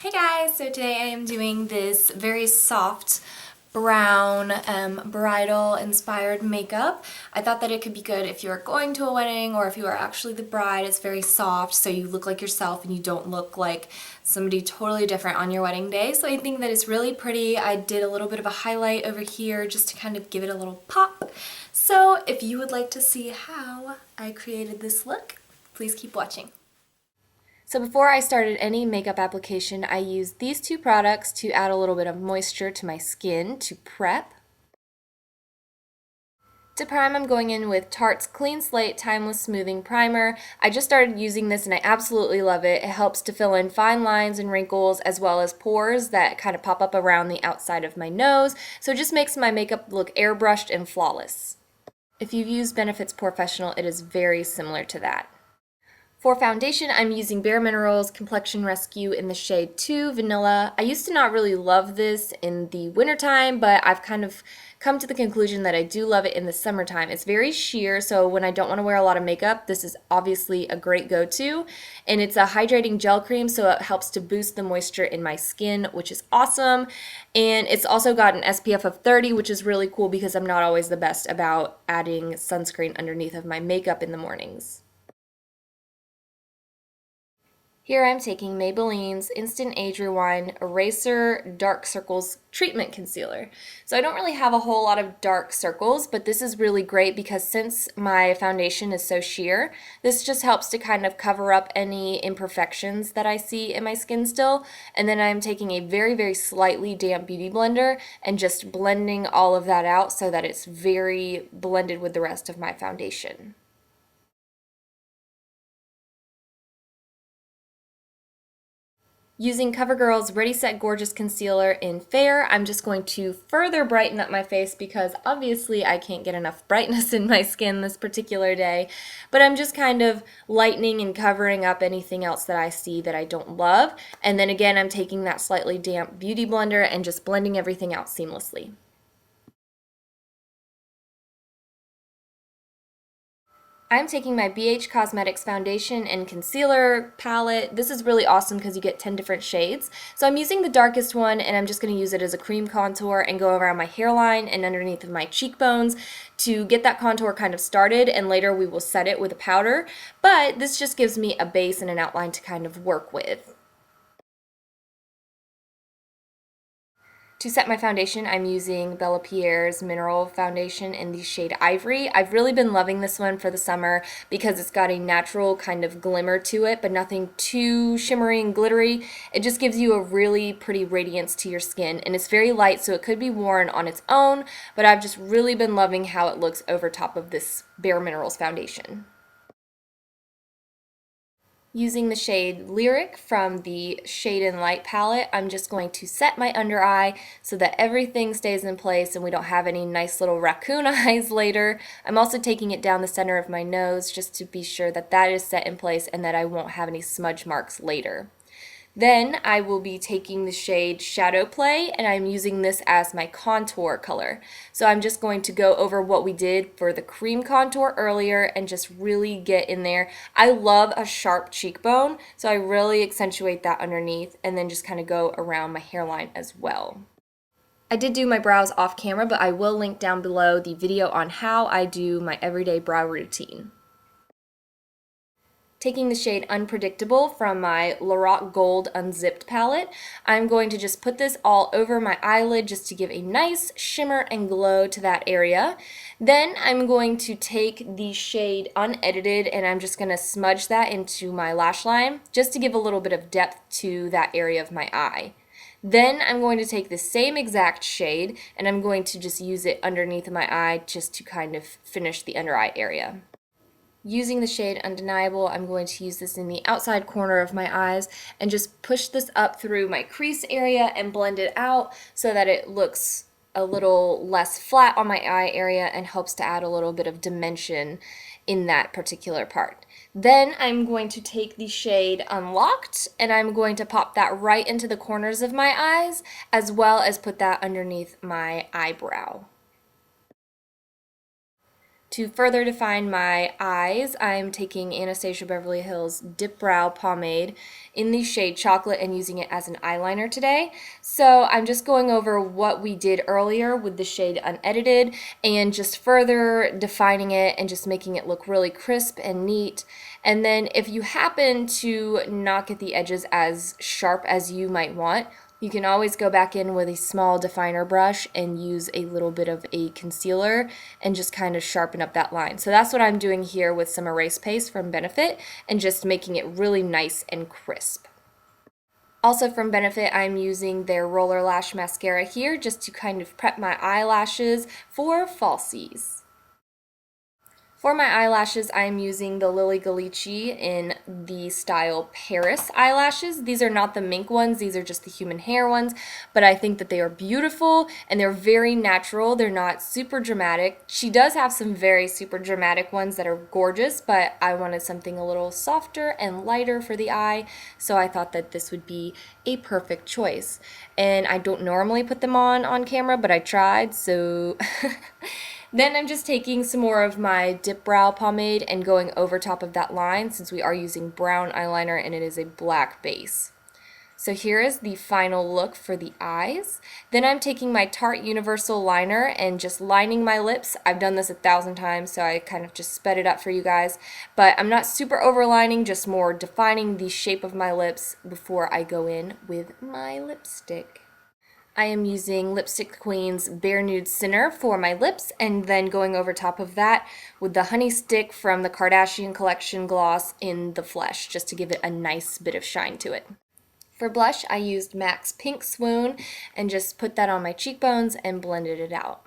Hey guys, so today I am doing this very soft brown bridal inspired makeup. I thought that it could be good if you are going to a wedding or if you are actually the bride. It's very soft so you look like yourself and you don't look like somebody totally different on your wedding day. So I think that it's really pretty. I did a little bit of a highlight over here just to kind of give it a little pop. So if you would like to see how I created this look, please keep watching. So before I started any makeup application, I used these two products to add a little bit of moisture to my skin to prep. To prime, I'm going in with Tarte's Clean Slate Timeless Smoothing Primer. I just started using this and I absolutely love it. It helps to fill in fine lines and wrinkles as well as pores that kind of pop up around the outside of my nose. So it just makes my makeup look airbrushed and flawless. If you've used Benefits Professional, it is very similar to that. For foundation, I'm using BareMinerals Complexion Rescue in the shade 2 Vanilla. I used to not really love this in the wintertime, but I've kind of come to the conclusion that I do love it in the summertime. It's very sheer, so when I don't want to wear a lot of makeup, this is obviously a great go-to. And it's a hydrating gel cream, so it helps to boost the moisture in my skin, which is awesome. And it's also got an SPF of 30, which is really cool because I'm not always the best about adding sunscreen underneath of my makeup in the mornings. Here I'm taking Maybelline's Instant Age Rewind Eraser Dark Circles Treatment Concealer. So I don't really have a whole lot of dark circles, but this is really great because since my foundation is so sheer, this just helps to kind of cover up any imperfections that I see in my skin still. And then I'm taking a very, very slightly damp beauty blender and just blending all of that out so that it's very blended with the rest of my foundation. Using CoverGirl's Ready Set Gorgeous Concealer in Fair, I'm just going to further brighten up my face because obviously I can't get enough brightness in my skin this particular day, but I'm just kind of lightening and covering up anything else that I see that I don't love. And then again, I'm taking that slightly damp beauty blender and just blending everything out seamlessly. I'm taking my BH Cosmetics foundation and concealer palette. This is really awesome because you get 10 different shades. So I'm using the darkest one and I'm just going to use it as a cream contour and go around my hairline and underneath of my cheekbones to get that contour kind of started, and later we will set it with a powder. But this just gives me a base and an outline to kind of work with. To set my foundation, I'm using Pierre's Mineral Foundation in the shade Ivory. I've really been loving this one for the summer because it's got a natural kind of glimmer to it, but nothing too shimmery and glittery. It just gives you a really pretty radiance to your skin, and it's very light, so it could be worn on its own, but I've just really been loving how it looks over top of this BareMinerals foundation. Using the shade Lyric from the Shade and Light palette, I'm just going to set my under eye so that everything stays in place and we don't have any nice little raccoon eyes later. I'm also taking it down the center of my nose just to be sure that that is set in place and that I won't have any smudge marks later. Then I will be taking the shade Shadow Play, and I'm using this as my contour color. So I'm just going to go over what we did for the cream contour earlier and just really get in there. I love a sharp cheekbone, so I really accentuate that underneath and then just kind of go around my hairline as well. I did do my brows off camera, but I will link down below the video on how I do my everyday brow routine. Taking the shade Unpredictable from my Lorac Gold Unzipped palette, I'm going to just put this all over my eyelid just to give a nice shimmer and glow to that area. Then I'm going to take the shade Unedited and I'm just going to smudge that into my lash line just to give a little bit of depth to that area of my eye. Then I'm going to take the same exact shade and I'm going to just use it underneath my eye just to kind of finish the under eye area. Using the shade Undeniable, I'm going to use this in the outside corner of my eyes and just push this up through my crease area and blend it out so that it looks a little less flat on my eye area and helps to add a little bit of dimension in that particular part. Then I'm going to take the shade Unlocked and I'm going to pop that right into the corners of my eyes as well as put that underneath my eyebrow. To further define my eyes, I'm taking Anastasia Beverly Hills Dipbrow pomade in the shade Chocolate and using it as an eyeliner today. So I'm just going over what we did earlier with the shade Unedited and just further defining it and just making it look really crisp and neat. And then if you happen to not get the edges as sharp as you might want, you can always go back in with a small definer brush and use a little bit of a concealer and just kind of sharpen up that line. So that's what I'm doing here with some erase paste from Benefit and just making it really nice and crisp. Also from Benefit, I'm using their Roller Lash mascara here just to kind of prep my eyelashes for falsies. For my eyelashes, I'm using the Lilly Galichi in the style Paris eyelashes. These are not the mink ones, these are just the human hair ones, but I think that they are beautiful and they're very natural. They're not super dramatic. She does have some very super dramatic ones that are gorgeous, but I wanted something a little softer and lighter for the eye, so I thought that this would be a perfect choice. And I don't normally put them on camera, but I tried, so... Then I'm just taking some more of my Dipbrow pomade and going over top of that line since we are using brown eyeliner and it is a black base. So here is the final look for the eyes. Then I'm taking my Tarte Universal liner and just lining my lips. I've done this 1,000 times, so I kind of just sped it up for you guys. But I'm not super overlining, just more defining the shape of my lips before I go in with my lipstick. I am using Lipstick Queen's Bare Nude Center for my lips and then going over top of that with the Honeystick from the Kardashian Collection gloss in the flesh just to give it a nice bit of shine to it. For blush, I used MAC's Pink Swoon and just put that on my cheekbones and blended it out.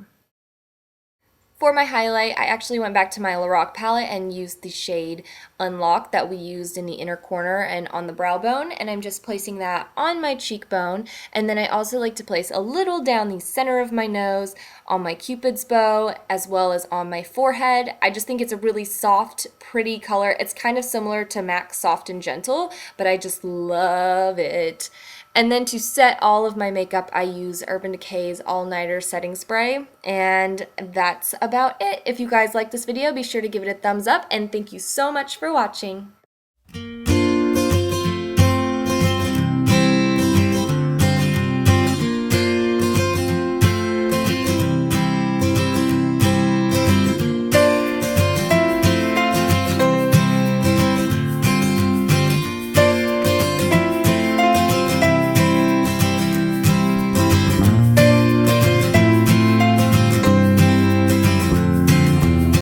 For my highlight, I actually went back to my Lorac palette and used the shade Unlock that we used in the inner corner and on the brow bone, and I'm just placing that on my cheekbone. And then I also like to place a little down the center of my nose, on my Cupid's bow, as well as on my forehead. I just think it's a really soft, pretty color. It's kind of similar to MAC's Soft and Gentle, but I just love it. And then to set all of my makeup, I use Urban Decay's All Nighter Setting Spray. And that's about it. If you guys like this video, be sure to give it a thumbs up, and thank you so much for watching.